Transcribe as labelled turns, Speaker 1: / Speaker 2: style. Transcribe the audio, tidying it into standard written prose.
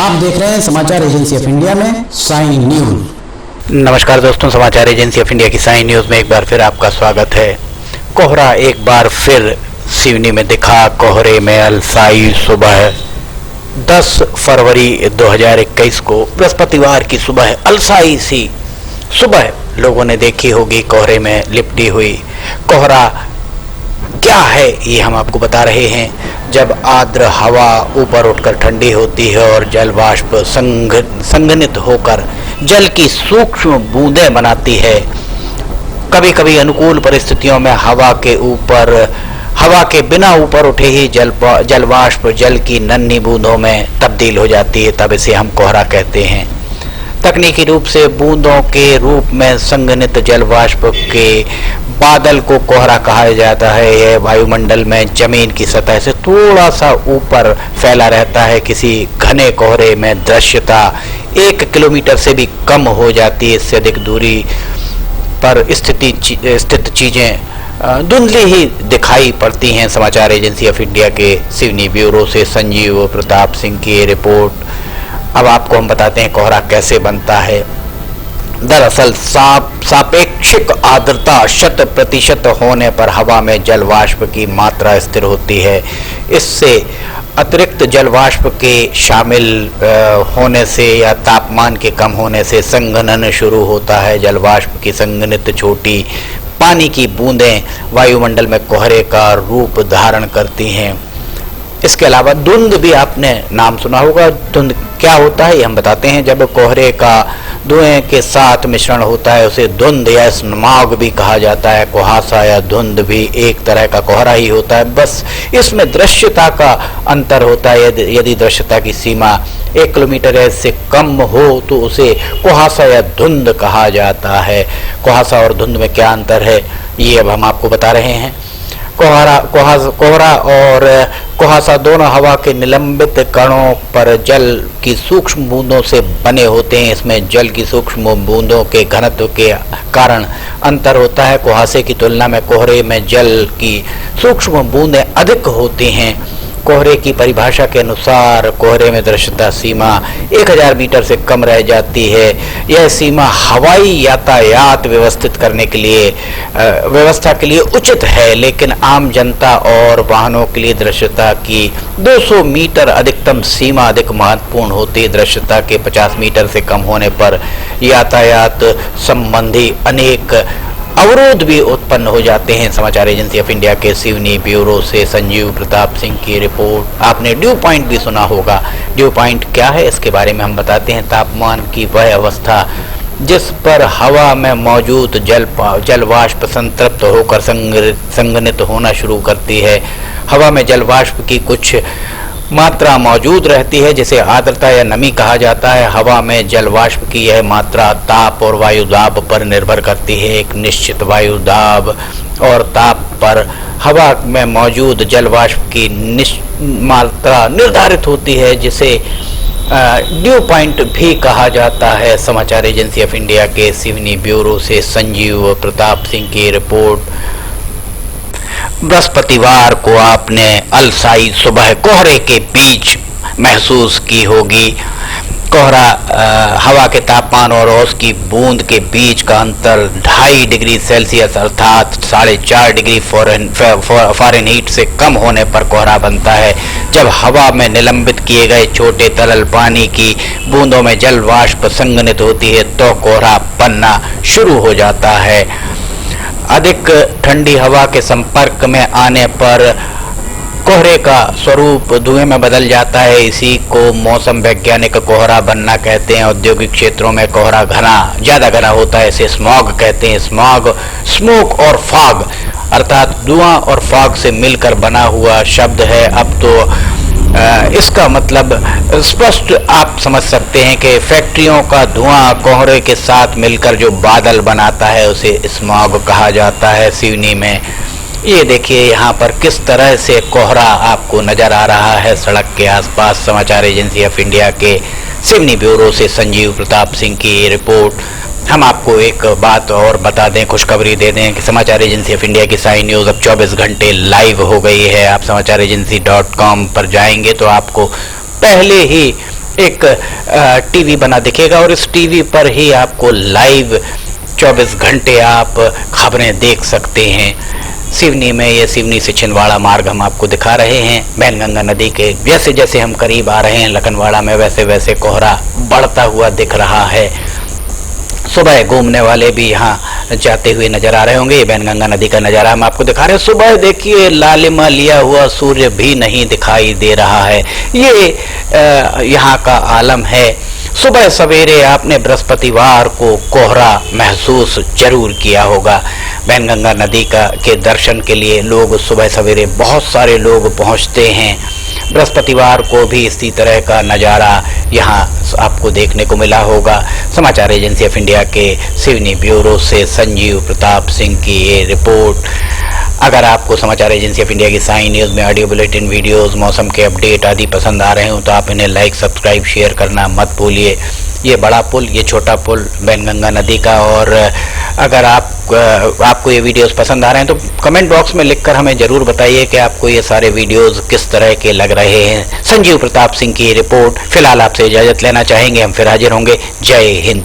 Speaker 1: आप देख रहे हैं समाचार एजेंसी ऑफ इंडिया में साइन न्यूज।
Speaker 2: नमस्कार दोस्तों, समाचार एजेंसी ऑफ इंडिया की साइन न्यूज में एक बार फिर आपका स्वागत है। कोहरा एक बार फिर सिवनी में दिखा, कोहरे में अलसाई सुबह 10 फरवरी 2021 को बृहस्पतिवार की सुबह अलसाई सी सुबह लोगों ने देखी होगी। कोहरे में लिपटी हुई कोहरा क्या है ये हम आपको बता रहे हैं। जब आर्द्र हवा ऊपर उठकर ठंडी होती है और जल वाष्प संघनित होकर जल की सूक्ष्म बूंदें बनाती है, कभी कभी अनुकूल परिस्थितियों में हवा के बिना ऊपर उठे ही जल वाष्प जल की नन्ही बूंदों में तब्दील हो जाती है, तब इसे हम कोहरा कहते हैं। तकनीकी रूप से बूंदों के रूप में संघनित जल वाष्प के बादल को कोहरा कहा जाता है। यह वायुमंडल में जमीन की सतह से थोड़ा सा ऊपर फैला रहता है। किसी घने कोहरे में दृश्यता 1 किलोमीटर से भी कम हो जाती है। इससे अधिक दूरी पर स्थित चीजें धुंधली ही दिखाई पड़ती हैं। समाचार एजेंसी ऑफ इंडिया के सिवनी ब्यूरो से संजीव प्रताप सिंह की रिपोर्ट। अब आपको हम बताते हैं कोहरा कैसे बनता है। दरअसल सापेक्षिक आर्द्रता 100% होने पर हवा में जल वाष्प की मात्रा स्थिर होती है। इससे अतिरिक्त जल वाष्प के शामिल होने से या तापमान के कम होने से संघनन शुरू होता है। जल वाष्प की संघनित छोटी पानी की बूंदें वायुमंडल में कोहरे का रूप धारण करती हैं। इसके अलावा धुंध भी आपने नाम सुना होगा। धुंध क्या होता है ये हम बताते हैं। जब कोहरे का धुएं के साथ मिश्रण होता है उसे धुंध या स्मॉग भी कहा जाता है। कुहासा या धुंध भी एक तरह का कोहरा ही होता है, बस इसमें दृश्यता का अंतर होता है। यदि दृश्यता की सीमा 1 किलोमीटर या इससे कम हो तो उसे कुहासा या धुंध कहा जाता है। कुहासा और धुंध में क्या अंतर है ये अब हम आपको बता रहे हैं। कोहरा और कुहासा दोनों हवा के निलंबित कणों पर जल की सूक्ष्म बूंदों से बने होते हैं। इसमें जल की सूक्ष्म बूंदों के घनत्व के कारण अंतर होता है। कुहासे की तुलना में कोहरे में जल की सूक्ष्म बूंदें अधिक होती हैं। कोहरे की परिभाषा के अनुसार कोहरे में दृश्यता सीमा 1000 मीटर से कम रह जाती है। यह सीमा हवाई यातायात व्यवस्था के लिए उचित है, लेकिन आम जनता और वाहनों के लिए दृश्यता की 200 मीटर अधिकतम सीमा अधिक महत्वपूर्ण होती है। दृश्यता के 50 मीटर से कम होने पर यातायात संबंधी अनेक अवरोध भी उत्पन्न हो जाते हैं। समाचार एजेंसी ऑफ इंडिया के सिवनी ब्यूरो से संजीव प्रताप सिंह की रिपोर्ट। आपने ड्यू पॉइंट भी सुना होगा। ड्यू पॉइंट क्या है इसके बारे में हम बताते हैं। तापमान की वह अवस्था जिस पर हवा में मौजूद जल वाष्प संतृप्त होकर संघनित होना शुरू करती है। हवा में जल वाष्प की कुछ मात्रा मौजूद रहती है जिसे आर्द्रता या नमी कहा जाता है। हवा में जल वाष्प की यह मात्रा ताप और वायु दाब पर निर्भर करती है। एक निश्चित वायु दाब और ताप पर हवा में मौजूद जल वाष्प की मात्रा निर्धारित होती है, जिसे ड्यू पॉइंट भी कहा जाता है। समाचार एजेंसी ऑफ इंडिया के सिवनी ब्यूरो से संजीव प्रताप सिंह की रिपोर्ट। बृहस्पतिवार को आपने अलसाई सुबह कोहरे के बीच महसूस की होगी। कोहरा हवा के तापमान और ओस की बूंद के बीच का अंतर 2.5 डिग्री सेल्सियस अर्थात 4.5 डिग्री फ़ारेनहीट से कम होने पर कोहरा बनता है। जब हवा में निलंबित किए गए छोटे तरल पानी की बूंदों में जल वाष्प संघनित होती है तो कोहरा बनना शुरू हो जाता है। अधिक ठंडी हवा के संपर्क में आने पर कोहरे का स्वरूप धुएं में बदल जाता है। इसी को मौसम वैज्ञानिक कोहरा बनना कहते हैं। औद्योगिक क्षेत्रों में कोहरा ज़्यादा घना होता है। इसे स्मॉग कहते हैं। स्मोक और फॉग अर्थात धुआं और फॉग से मिलकर बना हुआ शब्द है। अब तो इसका मतलब स्पष्ट आप समझ सकते हैं कि फैक्ट्रियों का धुआं कोहरे के साथ मिलकर जो बादल बनाता है उसे स्मॉग कहा जाता है। सिवनी में ये देखिए यहाँ पर किस तरह से कोहरा आपको नजर आ रहा है सड़क के आसपास। समाचार एजेंसी ऑफ इंडिया के सिवनी ब्यूरो से संजीव प्रताप सिंह की रिपोर्ट। हम आपको एक बात और बता दें, खुशखबरी दे दें कि समाचार एजेंसी ऑफ इंडिया की साई न्यूज़ अब 24 घंटे लाइव हो गई है। आप समाचार एजेंसी .com पर जाएंगे तो आपको पहले ही एक टीवी बना दिखेगा और इस टीवी पर ही आपको लाइव 24 घंटे आप खबरें देख सकते हैं। सिवनी में ये सिवनी से छिंदवाड़ा मार्ग हम आपको दिखा रहे हैं। बैनगंगा नदी के जैसे जैसे हम करीब आ रहे हैं लखनवाड़ा में, वैसे वैसे कोहरा बढ़ता हुआ दिख रहा है। सुबह घूमने वाले भी यहाँ जाते हुए नजर आ रहे होंगे। ये बैनगंगा नदी का नज़ारा हम आपको दिखा रहे हैं। सुबह देखिए लालिमा लिया हुआ सूर्य भी नहीं दिखाई दे रहा है। ये यहाँ का आलम है। सुबह सवेरे आपने बृहस्पतिवार को कोहरा महसूस जरूर किया होगा। बैनगंगा नदी के दर्शन के लिए लोग सुबह सवेरे बहुत सारे लोग पहुँचते हैं। बृहस्पतिवार को भी इसी तरह का नज़ारा यहाँ आपको देखने को मिला होगा। समाचार एजेंसी ऑफ इंडिया के सिवनी ब्यूरो से संजीव प्रताप सिंह की ये रिपोर्ट। अगर आपको समाचार एजेंसी ऑफ इंडिया की साई न्यूज़ में ऑडियो बुलेटिन, वीडियोस, मौसम के अपडेट आदि पसंद आ रहे हो तो आप इन्हें लाइक, सब्सक्राइब, शेयर करना मत भूलिए। ये बड़ा पुल, ये छोटा पुल बैनगंगा नदी का। और अगर आपको ये वीडियोस पसंद आ रहे हैं तो कमेंट बॉक्स में लिखकर हमें ज़रूर बताइए कि आपको ये सारे वीडियोस किस तरह के लग रहे हैं। संजीव प्रताप सिंह की रिपोर्ट। फिलहाल आपसे इजाज़त लेना चाहेंगे, हम फिर हाजिर होंगे। जय हिंद।